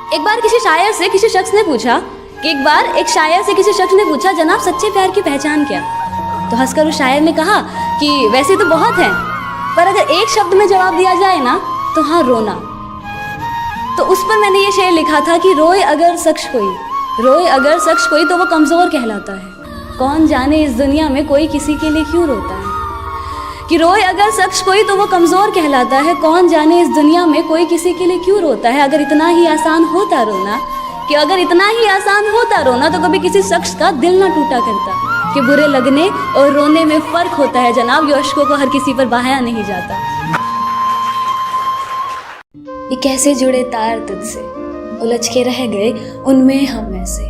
एक बार किसी शायर से किसी शख्स ने पूछा कि जनाब सच्चे प्यार की पहचान क्या? तो हंसकर उस शायर ने कहा कि वैसे तो बहुत हैं, पर अगर एक शब्द में जवाब दिया जाए ना तो हाँ, रोना। तो उस पर मैंने ये शेर लिखा था कि रोए अगर शख्स कोई तो वो कमज़ोर कहलाता है। कौन जाने इस दुनिया में कोई किसी के लिए क्यों रोता है। कि रोए अगर शख्स कोई तो वो कमज़ोर कहलाता है। कौन जाने इस दुनिया में कोई किसी के लिए क्यों रोता है। अगर इतना ही आसान होता रोना तो कभी किसी शख्स का दिल ना टूटा करता। कि बुरे लगने और रोने में फ़र्क होता है जनाब, ये अश्कों को हर किसी पर बहाया नहीं जाता। ये कैसे जुड़े तार तुझसे, उलझ के रह गए उनमें हम ऐसे,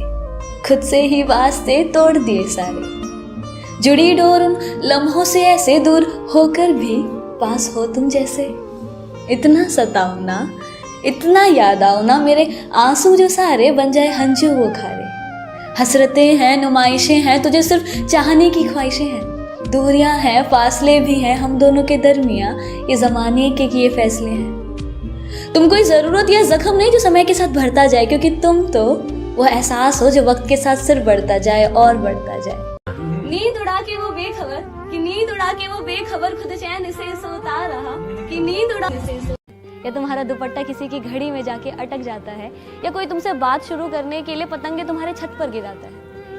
खुद से ही वास्ते तोड़ दिए सारे। जुड़ी डोर उन लम्हों से ऐसे दूर होकर भी पास हो तुम जैसे। इतना सताओ ना, इतना याद आओ ना, मेरे आंसू जो सारे बन जाए हंजू वो खारे। हसरतें हैं, नुमाइशें हैं, तुझे सिर्फ चाहने की ख्वाहिशें हैं। दूरियां हैं, फासले भी हैं हम दोनों के दरमियां, ये ज़माने के किए फैसले हैं। तुम कोई ज़रूरत या ज़ख्म नहीं जो समय के साथ भरता जाए, क्योंकि तुम तो वो एहसास हो जो वक्त के साथ सिर्फ बढ़ता जाए और बढ़ता जाए। नींद उड़ा के वो बेखबर खुद चैन से सोता रहा। कि नींद उड़ा या तुम्हारा दुपट्टा किसी की घड़ी में जाके अटक जाता है, या कोई तुमसे बात शुरू करने के लिए पतंगे तुम्हारे छत पर गिराता है,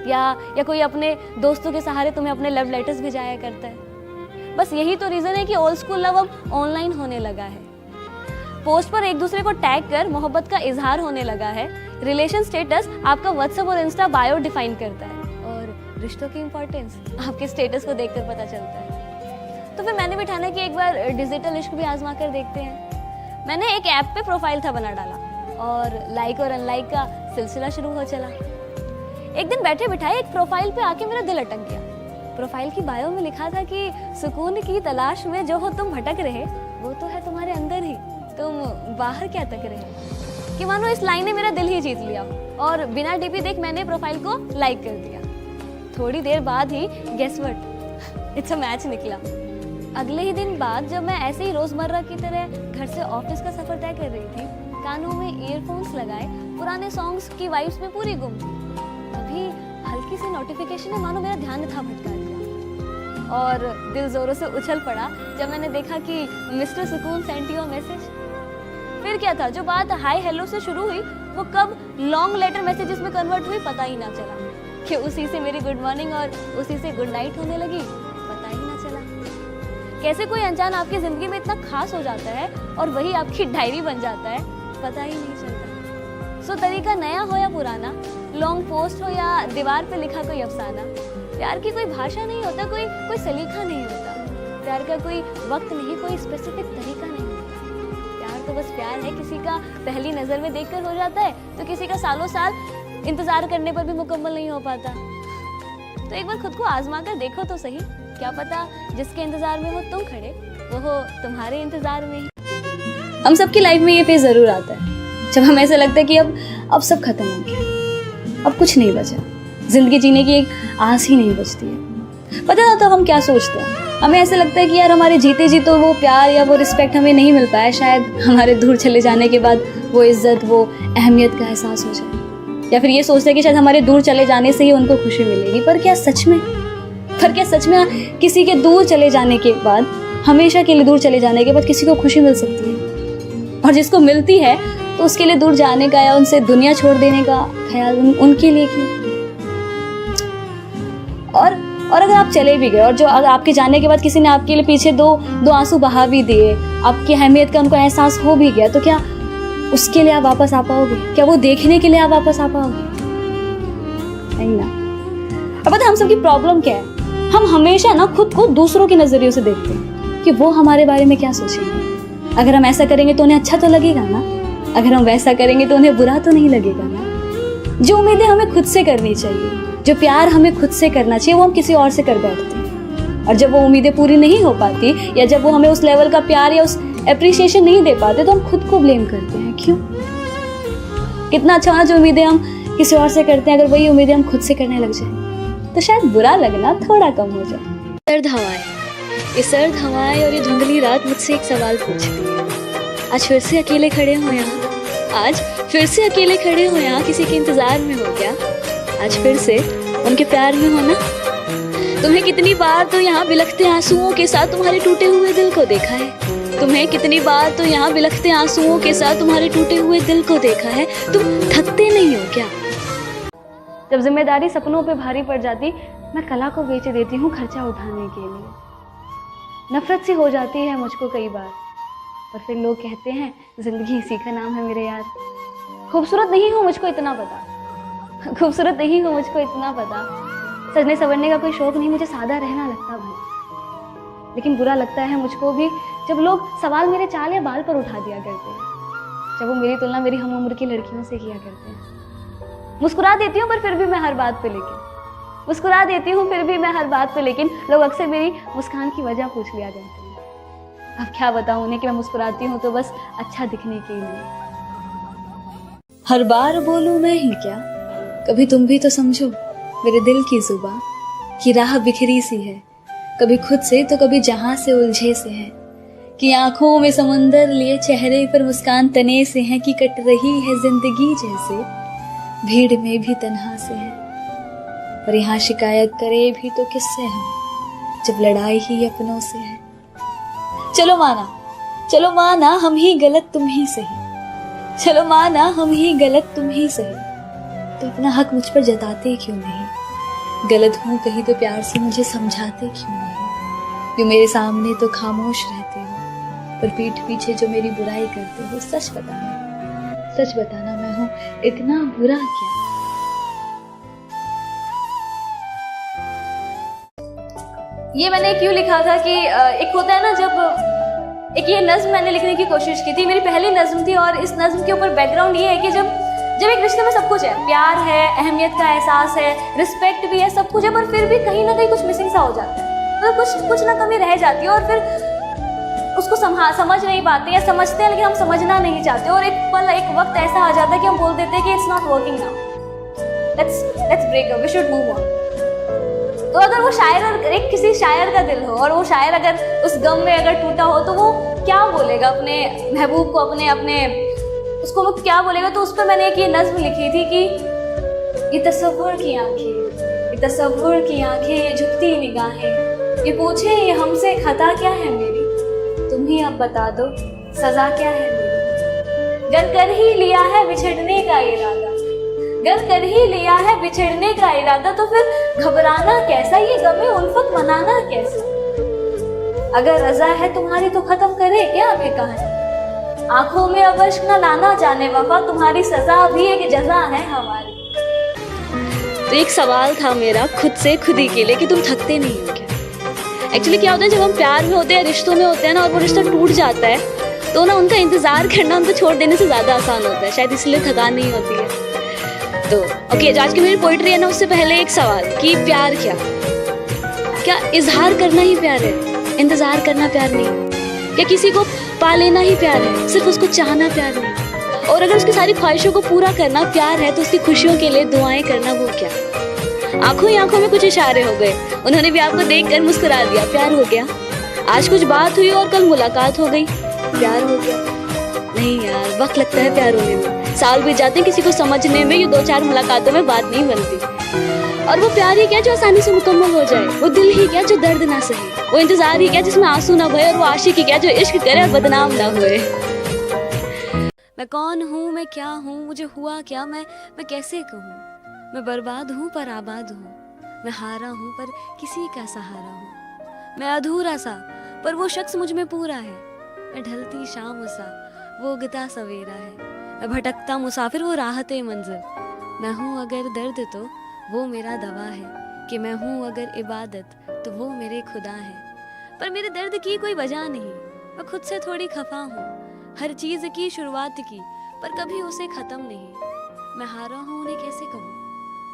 या कोई अपने दोस्तों के सहारे तुम्हें अपने लव लेटर्स भिजाया करता है। बस यही तो रीज़न है कि ओल्ड स्कूल लव अब ऑनलाइन होने लगा है। पोस्ट पर एक दूसरे को टैग कर मोहब्बत का इजहार होने लगा है। रिलेशन स्टेटस आपका व्हाट्सएप और इंस्टा बायो डिफाइन करता है, और रिश्तों की इंपॉर्टेंस आपके स्टेटस को देखकर पता चलता है। तो फिर मैंने भी ठाना कि एक बार डिजिटल इश्क भी आजमा कर देखते हैं। मैंने एक ऐप पे प्रोफाइल था बना डाला, और लाइक और अनलाइक का सिलसिला शुरू हो चला। एक दिन बैठे बिठाए एक प्रोफाइल पे आके मेरा दिल अटक गया। प्रोफाइल की बायो में लिखा था कि सुकून की तलाश में जो हो तुम भटक रहे, वो तो है तुम्हारे अंदर ही, तुम बाहर क्या तक रहे। कि मानो इस लाइन ने मेरा दिल ही जीत लिया, और बिना डीपी देख मैंने प्रोफाइल को लाइक कर दिया। थोड़ी देर बाद ही guess what, it's a match निकला। अगले ही दिन बाद जब मैं ऐसे ही रोजमर्रा की तरह घर से ऑफिस का सफर तय कर रही थी, कानों में ईयरफोन्स लगाए पुराने सॉन्ग्स की वाइब्स में पूरी गुम थी, तभी हल्की सी नोटिफिकेशन ने मानो मेरा ध्यान था भटका दिया, और दिल जोरों से उछल पड़ा जब मैंने देखा कि मिस्टर सुकून सेंट योर मैसेज। फिर क्या था, जो बात हाय हेलो से शुरू हुई वो कब लॉन्ग लेटर मैसेजेस में कन्वर्ट हुई पता ही ना चला। कि उसी से मेरी गुड मॉर्निंग और उसी से गुड नाइट होने लगी, पता ही ना चला। कैसे कोई अनजान आपकी जिंदगी में इतना खास हो जाता है और वही आपकी डायरी बन जाता है, पता ही नहीं चलता। सो तरीका नया हो या पुराना, लॉन्ग पोस्ट हो या दीवार पे लिखा कोई अफसाना, प्यार की कोई भाषा नहीं होता, कोई सलीका नहीं होता। प्यार का कोई वक्त नहीं, कोई स्पेसिफिक तरीका नहीं होता। प्यार तो बस प्यार है, किसी का पहली नज़र में देखकर हो जाता है, तो किसी का सालों साल इंतजार करने पर भी मुकम्मल नहीं हो पाता। तो एक बार खुद को आजमा कर देखो तो सही, क्या पता जिसके इंतजार में हो तुम खड़े, वो हो तुम्हारे इंतजार में ही। हम सबकी लाइफ में ये फेज जरूर आता है जब हमें ऐसा लगता है कि अब सब खत्म हो गया, अब कुछ नहीं बचा, जिंदगी जीने की एक आस ही नहीं बचती है। पता ना तो हम क्या सोचते हैं, हमें ऐसा लगता है कि यार हमारे जीते जी तो वो प्यार या वो रिस्पेक्ट हमें नहीं मिल पाया, शायद हमारे दूर चले जाने के बाद वो इज्जत, वो अहमियत का एहसास हो जाए। या फिर ये सोचते हैं कि शायद हमारे दूर चले जाने से ही उनको खुशी मिलेगी। पर क्या सच में किसी के दूर चले जाने के बाद, हमेशा के लिए दूर चले जाने के बाद किसी को खुशी मिल सकती है? और जिसको मिलती है तो उसके लिए दूर जाने का या उनसे दुनिया छोड़ देने का ख्याल उनके लिए क्यों? और अगर आप चले भी गए और जो अगर आपके जाने के बाद किसी ने आपके लिए पीछे दो आंसू बहा भी दिए, आपकी अहमियत का उनको एहसास हो भी गया, तो क्या उसके लिए आप वापस आ पाओगे? क्या वो देखने के लिए आप वापस आ पाओगे? नहीं ना। अब पता हम सबकी प्रॉब्लम क्या है, हम हमेशा ना खुद को दूसरों के नजरियों से देखते हैं कि वो हमारे बारे में क्या सोचेंगे। अगर हम ऐसा करेंगे तो उन्हें अच्छा तो लगेगा ना, अगर हम वैसा करेंगे तो उन्हें बुरा तो नहीं लगेगा ना। जो उम्मीदें हमें खुद से करनी चाहिए, जो प्यार हमें खुद से करना चाहिए, वो हम किसी और से कर बैठते हैं। और जब वो उम्मीदें पूरी नहीं हो पाती, या जब वो हमें उस लेवल का प्यार या उस एप्रिसिएशन नहीं दे पाते, तो हम खुद को ब्लेम करते हैं। क्यों? कितना अच्छा जो उम्मीदें हम किसी और से करते हैं, अगर वही उम्मीदें हम खुद से करने लग जाए तो शायद बुरा लगना थोड़ा कम हो जाए। सर्द हवाएं और ये धुंधली रात मुझसे एक सवाल पूछती है, आज फिर से अकेले खड़े हो यहाँ, आज फिर से अकेले खड़े हो यहाँ, किसी के इंतजार में हो क्या? आज फिर से उनके प्यार में हो ना? तुम्हें कितनी बार तो यहाँ बिलखते आंसुओं के साथ तुम्हारे टूटे हुए दिल को देखा है। तुम्हें कितनी बार तो यहाँ बिलखते आंसुओं के साथ तुम्हारे टूटे हुए दिल को देखा है। तुम थकते नहीं हो क्या? जब जिम्मेदारी सपनों पे भारी पड़ जाती, मैं कला को बेच देती हूँ खर्चा उठाने के लिए। नफरत सी हो जाती है मुझको कई बार, और फिर लोग कहते हैं जिंदगी इसी का नाम है मेरे यार। खूबसूरत नहीं हूँ मुझको इतना पता, खूबसूरत नहीं हूँ मुझको इतना पता। सजने संवरने का कोई शौक नहीं, मुझे सादा रहना लगता भाई। लेकिन बुरा लगता है मुझको भी जब लोग सवाल मेरे चाल या बाल पर उठा दिया करते हैं, जब वो मेरी तुलना मेरी हम उम्र की लड़कियों से किया करते हैं। मुस्कुरा देती हूँ पर फिर भी मैं हर बात पे मुस्कुरा देती हूँ फिर भी मैं हर बात पे लेकिन लोग अक्सर मेरी मुस्कान की वजह पूछ लिया करते हैं। अब क्या बताऊँ उन्हें कि मैं मुस्कुराती हूँ तो बस अच्छा दिखने के लिए। हर बार बोलूं मैं ही क्या, कभी तुम भी तो समझो मेरे दिल की जुबां की राह बिखरी सी है। कभी खुद से तो कभी जहां से उलझे से है, कि आंखों में समुंदर लिए चेहरे पर मुस्कान तने से है, कि कट रही है जिंदगी जैसे भीड़ में भी तन्हा से है। पर यहाँ शिकायत करे भी तो किससे हम, जब लड़ाई ही अपनों से है। चलो माना हम ही गलत तुम ही सही, चलो माना हम ही गलत तुम ही सही, तो अपना हक मुझ पर जताते क्यों नहीं? गलत हूँ कहीं तो प्यार से मुझे समझाते क्यों नहीं? क्यों मेरे सामने तो खामोश रहते हो, पर पीठ पीछे जो मेरी बुराई करते हो। सच बताना मैं हूँ इतना बुरा क्या? ये मैंने क्यों लिखा था कि एक होता है ना, जब एक ये नज्म मैंने लिखने की कोशिश की थी, मेरी पहली नज्म थी, और इस नज्म के ऊपर बैकग्राउंड ये है कि जब एक रिश्ते में सब कुछ है, प्यार है, अहमियत का एहसास है, रिस्पेक्ट भी है, सब कुछ है, पर फिर भी कहीं ना कहीं कुछ मिसिंग सा हो जाता है, तो कुछ ना कमी रह जाती है, और फिर उसको समझ नहीं पाते या समझते हैं लेकिन हम समझना नहीं चाहते, और एक वक्त ऐसा आ जाता है कि हम बोल देते हैं कि it's not working now, let's break up, we should move on. तो अगर वो शायर और एक किसी शायर का दिल हो, और वो शायर अगर उस गम में अगर टूटा हो, तो वो क्या बोलेगा अपने महबूब को, अपने उसको वो क्या बोलेगा? तो उस पर मैंने एक ये नज्म लिखी थी कि ये तसव्वुर की आंखें, ये झुकती निगाहें, ये पूछे ये हमसे खता क्या है मेरी, तुम ही अब बता दो सजा क्या है मेरी। गर कर ही लिया है बिछड़ने का इरादा, तो फिर घबराना कैसा, ये गमे उल्फत मनाना कैसा? अगर रजा है तुम्हारी तो खत्म करे क्या अभी कहानी, आंखों में अब अश्क न लाना जाने वफा, तुम्हारी सजा भी एक जजा है हमारी। तो एक सवाल था मेरा खुद से खुद ही के लिए कि तुम थकते नहीं हो क्या? एक्चुअली क्या होता है, जब हम प्यार में होते हैं, रिश्तों में होते हैं ना, और वो रिश्ता टूट जाता है, तो ना उनका इंतजार करना उनको छोड़ देने से ज्यादा आसान होता है, शायद इसलिए थकान नहीं होती है। तो ओके, आज की मेरी पोइट्री है ना, उससे पहले एक सवाल कि प्यार क्या इजहार करना ही प्यार है? इंतजार करना प्यार नहीं? क्या किसी को पा लेना ही प्यार है? सिर्फ उसको चाहना प्यार नहीं? और अगर उसकी सारी ख्वाहिशों को पूरा करना प्यार है, तो उसकी खुशियों के लिए दुआएं करना वो क्या? आंखों ही आंखों में कुछ इशारे हो गए, उन्होंने भी आपको देखकर मुस्कुरा दिया, प्यार हो गया। आज कुछ बात हुई और कल मुलाकात हो गई, प्यार हो गया। नहीं यार, वक्त लगता है प्यार होने में, साल बीत जाते हैं किसी को समझने में, ये 2-4 मुलाकातों में बात नहीं बनती। और वो प्यार ही क्या जो आसानी से मुकम्मल हो जाए, वो दिल ही क्या जो दर्द ना सहे, वो इंतजार ही क्या जिसमें आंसू ना बहे, और वो आशिक ही क्या जो इश्क करे और बदनाम ना हुए। मैं कौन हूँ, मैं क्या हूँ, मुझे हुआ क्या, मैं कैसे कहूँ? मैं बर्बाद हूँ पर आबाद हूँ, मैं हारा हूँ पर किसी का सहारा हूँ, मैं अधूरा सा पर वो शख्स मुझ में पूरा है, मैं ढलती शाम सा वो उगता सवेरा है, मैं भटकता मुसाफिर वो राहते मंजिल, मैं हूँ अगर दर्द तो वो मेरा दवा है, कि मैं हूँ अगर इबादत तो वो मेरे खुदा है। पर मेरे दर्द की कोई वजह नहीं, मैं खुद से थोड़ी खफा हूँ, हर चीज़ की शुरुआत की पर कभी उसे ख़त्म नहीं। मैं हारा हूँ उन्हें कैसे कहूँ,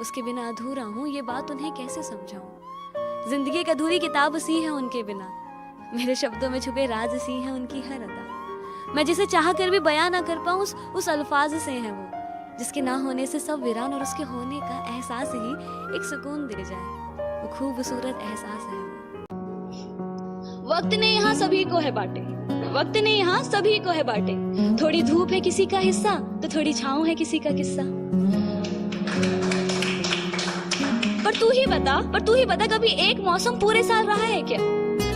उसके बिना अधूरा हूँ, ये बात उन्हें कैसे समझाऊँ। जिंदगी एक अधूरी किताब सी है उनके बिना, मेरे शब्दों में छुपे राज सी है उनकी हर अदा। मैं जिसे चाह कर भी बयां ना कर पाऊँ उस अल्फाज से है वो, जिसके ना होने से सब वीरान और उसके होने का एहसास ही एक सुकून दे जाए, वो खूबसूरत एहसास है वो। वक्त ने यहाँ सभी को है बांटे, वक्त ने यहाँ सभी को है बांटे। थोड़ी धूप है किसी का हिस्सा तो थोड़ी छाँव है किसी का किस्सा। पर तू ही बता कभी एक मौसम पूरे साल रहा है क्या?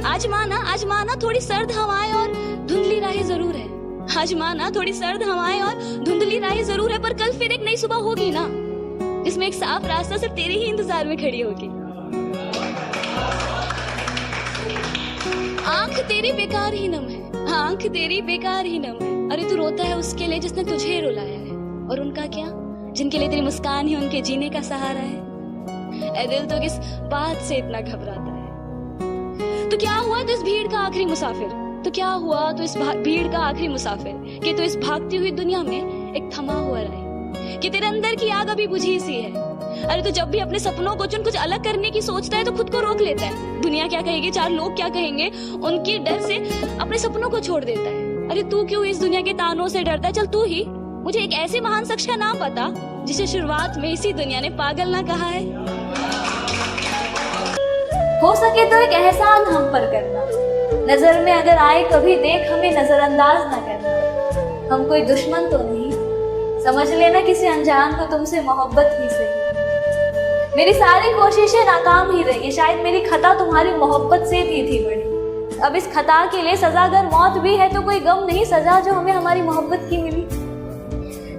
आज माना थोड़ी सर्द हवाएं और धुंधली राहें जरूर है। आज माना थोड़ी सर्द हवाएं और धुंधली राहें जरूर है, पर कल फिर एक नई सुबह होगी ना, जिसमें एक साफ रास्ता सिर्फ तेरे ही इंतजार में खड़ी होगी। आंख तेरी बेकार ही नम है, आंख तेरी बेकार ही नम है। अरे तू रोता है उसके लिए जिसने तुझे रुलाया है, और उनका क्या, जिनके लिए तेरी मुस्कान ही उनके जीने का सहारा है। ऐ दिल तो किस बात से इतना घबराता है? तो क्या हुआ तो इस भीड़ का आखिरी मुसाफिर, तो क्या हुआ तो इस भीड़ का आखिरी मुसाफिर, कि तो इस भागती हुई दुनिया में एक थमा हुआ रहे, कि तेरे अंदर की आग अभी बुझी सी है। अरे तो जब भी अपने सपनों को चुन कुछ अलग करने की सोचता है तो खुद को रोक लेता है। दुनिया क्या कहेगी, चार लोग क्या कहेंगे, उनके डर से अपने सपनों को छोड़ देता है। अरे तू क्यों इस दुनिया के तानों से डरता है? चल तू ही मुझे एक ऐसे महान शख्स का नाम बता जिसे शुरुआत में इसी दुनिया ने पागल ना कहा है। हो सके तो एक एहसान हम पर करना, नजर में अगर आए कभी देख हमें नजरअंदाज ना करना। हम कोई दुश्मन तो नहीं, समझ लेना किसी अनजान को तुमसे मोहब्बत ही सही। मेरी सारी कोशिशें नाकाम ही रही, शायद मेरी खता तुम्हारी मोहब्बत से थी बड़ी। अब इस खता के लिए सजा अगर मौत भी है तो कोई गम नहीं सजा जो हमें हमारी मोहब्बत की मिली।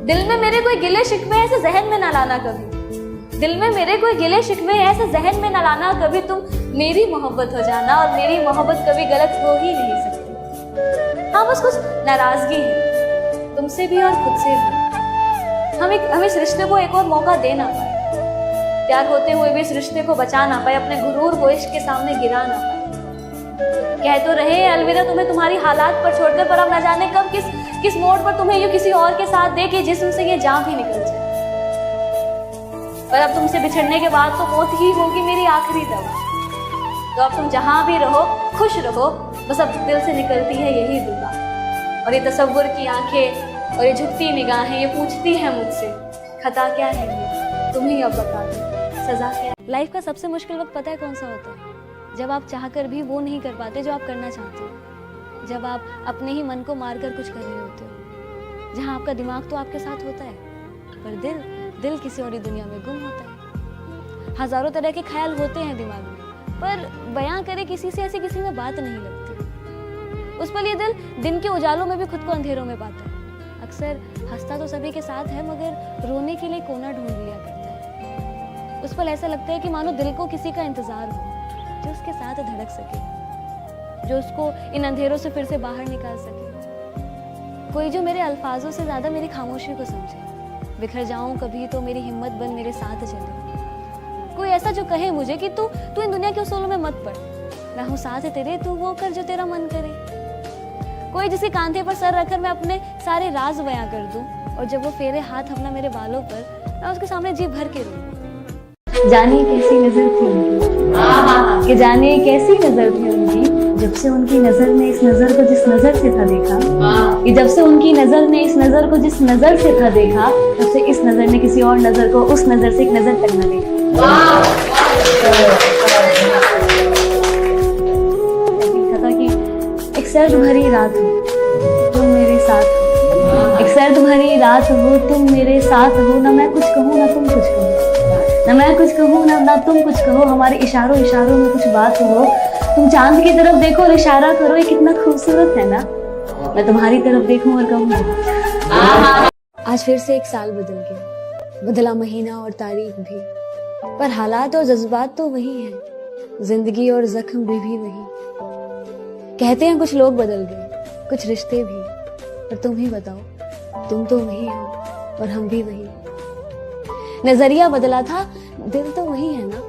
दिल में मेरे कोई गिले शिकवे ऐसे जहन में ना लाना कभी, दिल में मेरे कोई गिले शिकवे ऐसे जहन में ना लाना कभी। तुम मेरी मोहब्बत हो जाना और मेरी मोहब्बत कभी गलत हो ही नहीं सकती। हाँ बस कुछ नाराजगी है तुमसे भी और खुद से भी। हम इस रिश्ते को एक और मौका दे ना पाए, प्यार होते हुए भी इस रिश्ते को बचा ना पाए, अपने गुरूर को इश्क के सामने गिरा ना पाए। कह तो रहे अलविदा तुम्हें तुम्हारी हालात पर छोड़कर, पर अब न जाने कब किस मोड़ पर तुम्हें यूं किसी और के साथ दे के जिस्म से ये जान भी निकल जाए। पर अब तुमसे बिछड़ने के बाद तो मौत ही होगी मेरी आखिरी दवा। तो अब तुम जहां भी रहो खुश रहो, बस अब दिल से निकलती है यही दुआ। और ये तसव्वुर की आंखें और ये झुकती निगाहें ये पूछती है मुझसे, खता क्या है ये तुम ही अब बता दो, सजा क्या है। लाइफ का सबसे मुश्किल वक्त पता है कौन सा होता है? जब आप चाहकर भी वो नहीं कर पाते जो आप करना चाहते हो, जब आप अपने ही मन को मारकर कुछ कर रहे होते हो, जहाँ आपका दिमाग तो आपके साथ होता है पर दिल किसी और दुनिया में गुम होता है। हजारों तरह के ख्याल होते हैं दिमाग में, पर बयां करे किसी से ऐसी किसी में बात नहीं लगती। उस पल ये दिल दिन के उजालों में भी खुद को अंधेरों में पाता है। अक्सर हंसता तो सभी के साथ है मगर रोने के लिए कोना ढूंढ लिया करता है। उस पल ऐसा लगता है कि मानो दिल को किसी का इंतजार हो जो उसके साथ धड़क सके, जो उसको इन अंधेरों से फिर से बाहर निकाल सके। कोई जो मेरे अल्फाजों से ज्यादा मेरी खामोशी को समझे। बिखर जाऊं कभी तो मेरी हिम्मत बन मेरे साथ चले। कोई ऐसा जो कहे मुझे कि तू इन दुनिया के उसूलों में मत पड़, मैं हूँ साथ तेरे, तू वो कर जो तेरा मन करे। कोई जिसके कांधे पर सर रखकर मैं अपने सारे राज बयां कर दूं, और जब वो फेरे हाथ अपना मेरे बालों पर, मैं उसके सामने जी भर के रोऊं। जाने कैसी नजर थी उनकी, कि जाने कैसी नजर थी उनकी, जब से उनकी नजर ने इस नजर को जिस नजर से था देखा, कि जब से उनकी नजर ने इस नजर को जिस नजर से था देखा, तब से इस नजर ने किसी और नजर को उस नजर से एक नजर तक न देखा। था कि एक सर्द भरी रात हो तुम मेरे साथ हो, एक सर्द भरी रात हो तुम मेरे साथ हो, ना मैं कुछ कहूँ ना तुम कुछ कहो, ना मैं कुछ कहूँ ना तुम कुछ कहो, हमारे इशारों में कुछ बात हो। तुम चांद की तरफ देखो और इशारा करो, ये कितना खूबसूरत है ना, मैं तुम्हारी तरफ देखूं और कहूँ। आज फिर से एक साल बदल गया, बदला महीना और तारीख भी, पर हालात और जज्बात तो वही हैं, जिंदगी और जख्म भी वही। कहते हैं कुछ लोग बदल गए, कुछ रिश्ते भी, पर तुम ही बताओ, तुम तो वही हो और हम भी वही। नजरिया बदला था, दिल तो वही है ना,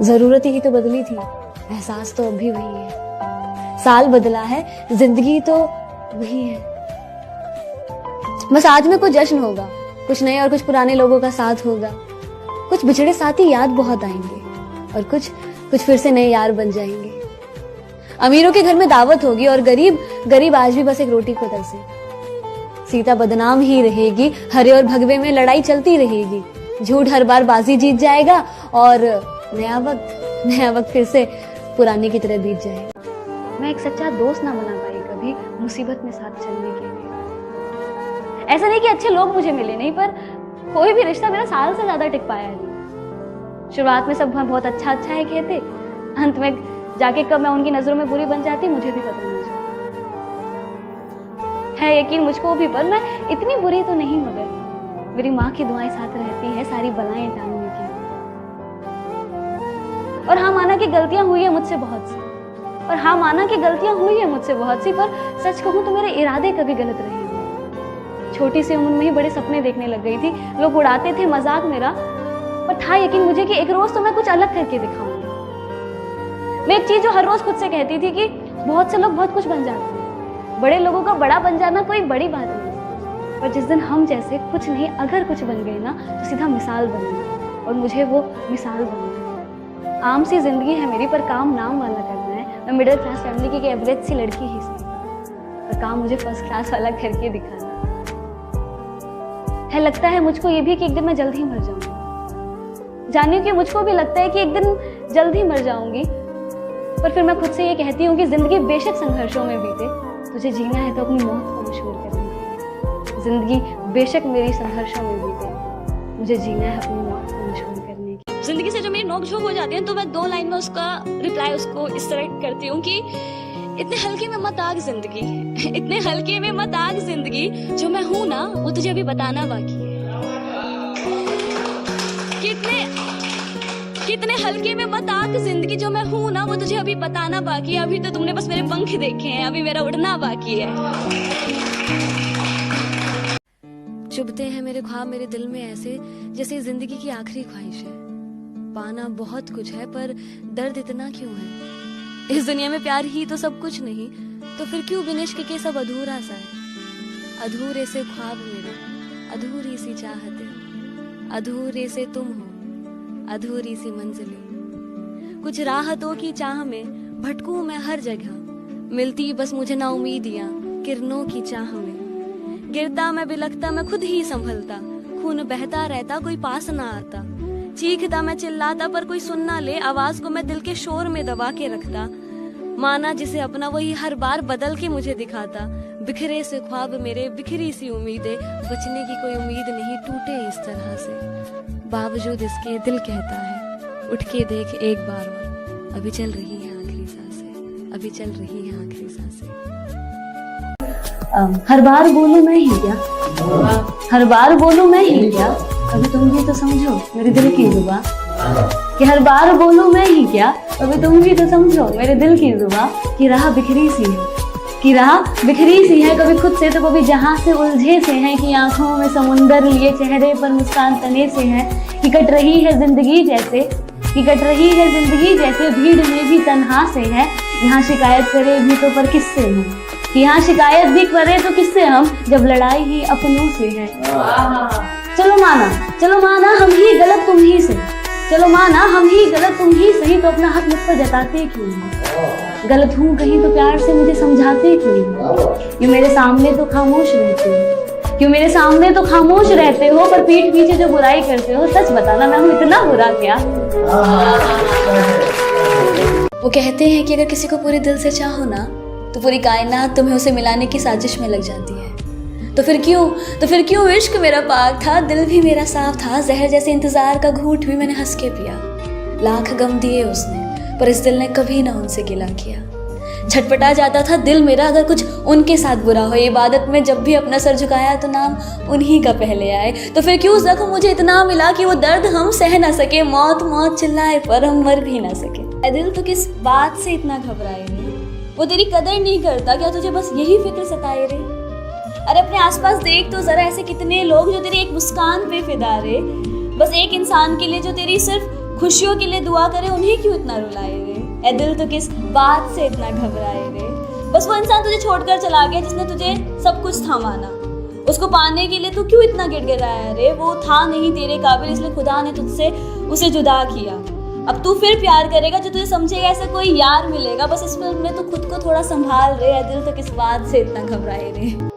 जरूरत ही तो बदली थी, एहसास तो अब भी वही है। साल बदला है, जिंदगी तो वही है। बस आज में कुछ जश्न होगा, कुछ नए और कुछ पुराने लोगों का साथ होगा, कुछ बिछड़े साथी याद बहुत आएंगे और कुछ फिर से नए यार बन जाएंगे। अमीरों के घर में दावत होगी और गरीब आज भी बस एक रोटी को तरसे। सीता बदनाम ही रहेगी, हरे और भगवे में लड़ाई चलती रहेगी, झूठ हर बार बाजी जीत जाएगा और नया वक्त फिर से पुराने की तरह बीत जाएगा। मैं एक सच्चा दोस्त ना बना पाई कभी मुसीबत में साथ चलने के लिए। ऐसा नहीं कि अच्छे लोग मुझे मिले नहीं, पर कोई भी रिश्ता मेरा साल से ज्यादा टिक पाया नहीं। शुरुआत में सब बहुत अच्छा अच्छा है कहते, अंत में जाके कब मैं उनकी नजरों में बुरी बन जाती मुझे भी पता नहीं चलता। है यकीन मुझको भी, पर मैं इतनी बुरी तो नहीं, मगर मेरी माँ की दुआएं साथ रहती है सारी बलाएं टालने की। और हाँ माना कि गलतियां हुई है मुझसे बहुत सी, और हाँ माना कि गलतियां हुई है मुझसे बहुत सी, पर सच कहूं तो मेरे इरादे कभी गलत रहे नहीं। छोटी सी उम्र में ही बड़े सपने देखने लग गई थी, लोग उड़ाते थे मजाक मेरा, पर था यकीन मुझे कि एक रोज तो मैं कुछ अलग करके दिखाऊंगी। मैं एक चीज जो हर रोज खुद से कहती थी कि बहुत से लोग बहुत कुछ बन जाते हैं, बड़े लोगों का बड़ा बन जाना कोई बड़ी बात नहीं, पर जिस दिन हम जैसे कुछ नहीं अगर कुछ बन गए ना तो सीधा मिसाल बन गई, और मुझे वो मिसाल बनना। आम सी जिंदगी है मेरी, पर काम नाम वाला करना है। मैं मिडिल क्लास फैमिली की एक एवरेज सी लड़की ही सही, पर काम मुझे फर्स्ट क्लास वाला करके दिखाना है। लगता है मुझको ये भी कि एक दिन मैं जल्द ही मर जाऊंगी। जानियो कि मुझको भी लगता है कि एक दिन जल्द ही मर जाऊंगी, पर फिर मैं खुद से ये कहती हूँ कि जिंदगी बेशक संघर्षों में बीते, तुझे जीना है तो अपनी मौत को मशहूर करने की। जिंदगी बेशक मेरी संघर्षों में बीते, मुझे जीना है अपनी मौत को मशहूर करने की। जिंदगी से जो मेरी नोक-झोंक हो जाती है तो मैं 2 लाइन में उसका रिप्लाई उसको इस तरह करती हूँ कि इतने हल्के में मत आग जिंदगी, इतने हल्के में मत आग जिंदगी, जो मैं हूँ ना वो तुझे अभी बताना बाकी है। कितने हल्के में मत आग जिंदगी, जो मैं हूँ ना वो तुझे अभी बताना बाकी है। अभी तो तुमने बस मेरे पंख देखे हैं, अभी मेरा उड़ना बाकी है। चुभते हैं मेरे ख्वाब मेरे दिल में ऐसे, जैसे जिंदगी की आखिरी ख्वाहिश है। पाना बहुत कुछ है पर दर्द इतना क्यों है। इस दुनिया में प्यार ही तो सब कुछ नहीं, तो फिर क्यों बिन इश्क के सब अधूरा सा है। अधूरे से ख्वाब मेरे, अधूरी सी चाहतें, अधूरे से तुम हो, अधूरी सी मंजिलें। कुछ राहतों की चाह में भटकूं मैं हर जगह, मिलती बस मुझे ना उम्मीदियां किरणों की चाह में। गिरता मैं बिलखता मैं खुद ही संभलता, खून बहता रहता कोई पास ना आता। चीखता मैं चिल्लाता पर कोई सुन ना ले, आवाज को मैं दिल के शोर में दबा के रखता। माना जिसे अपना वही हर बार बदल के मुझे दिखाता। बिखरे से ख्वाब मेरे, बिखरी सी उम्मीदें, बचने की कोई उम्मीद नहीं टूटे इस तरह से। बावजूद इसके दिल कहता है उठ के देख एक बार और, अभी चल रही है आखिरी सांसें, अभी चल रही है आखिरी सांसें। हर बार बोलूं मैं ही क्या, हर बार बोलूं मैं ही क्या, अभी तुम भी तो समझो मेरे दिल की जुबां। कि हर बार बोलूं मैं ही क्या, अभी तुम भी तो समझो मेरे दिल की जुबां। कि राह बिखरी सी है, कि राह बिखरी सी है, कभी खुद से तो कभी जहां से उलझे से है। कि आंखों में समुंदर लिए चेहरे पर मुस्कान तने से है। कि कट रही है जिंदगी जैसे, कि कट रही है जिंदगी जैसे, भीड़ में भी तन्हा से है। यहाँ शिकायत करे भी तो पर किससे हम, कि यहाँ शिकायत भी करे तो किससे हम, जब लड़ाई ही अपनों से है। चलो माना हम ही गलत तुम ही सही, चलो माना हम ही गलत तुम ही सही, तो अपना हक मुझ पर जताते क्यों नहीं। गलत हूँ कहीं तो प्यार से मुझे समझाते क्यों नहीं। क्यों मेरे सामने तो खामोश रहते हो, क्यों मेरे सामने तो खामोश रहते हो, पर पीठ पीछे जो बुराई करते हो। सच बताना मैं हूँ इतना बुरा क्या। वो कहते हैं कि अगर किसी को पूरे दिल से चाहो ना तो पूरी कायनात तुम्हें उसे मिलाने की साजिश में लग जाती है। तो फिर क्यों इश्क मेरा पाक था, दिल भी मेरा साफ था। जहर जैसे इंतजार का घूंट भी मैंने हंस के पिया। लाख गम दिए उसने पर इस दिल ने कभी ना उनसे गिला किया। झटपटा जाता था दिल मेरा अगर कुछ उनके साथ बुरा हो। इबादत में जब भी अपना सर झुकाया तो नाम उन्हीं का पहले आए। तो फिर क्यों जख्म मुझे इतना मिला कि वो दर्द हम सह ना सके। मौत मौत चिल्लाए पर हम मर भी ना सके। दिल तो किस बात से इतना घबराए रे, वो तेरी कदर नहीं करता क्या, तुझे बस यही फिक्र सताए रे। अरे अपने आसपास देख तो जरा, ऐसे कितने लोग जो तेरी एक मुस्कान पे फिदा रे। बस एक इंसान के लिए जो तेरी सिर्फ खुशियों के लिए दुआ करे, उन्हें क्यों इतना रुलाए रे। ए दिल तो किस बात से इतना घबराए रे। बस वो इंसान तुझे छोड़कर चला गया जिसने तुझे सब कुछ थमाना। उसको पाने के लिए तू क्यों इतना गिड़गिड़ाया रे। वो था नहीं तेरे काबिल, इसलिए खुदा ने तुझसे उसे जुदा किया। अब तू फिर प्यार करेगा जो तुझे समझेगा, ऐसा कोई यार मिलेगा। बस इसमें तू खुद को थोड़ा संभाल रे। ए दिल तो किस बात से इतना घबराए रे।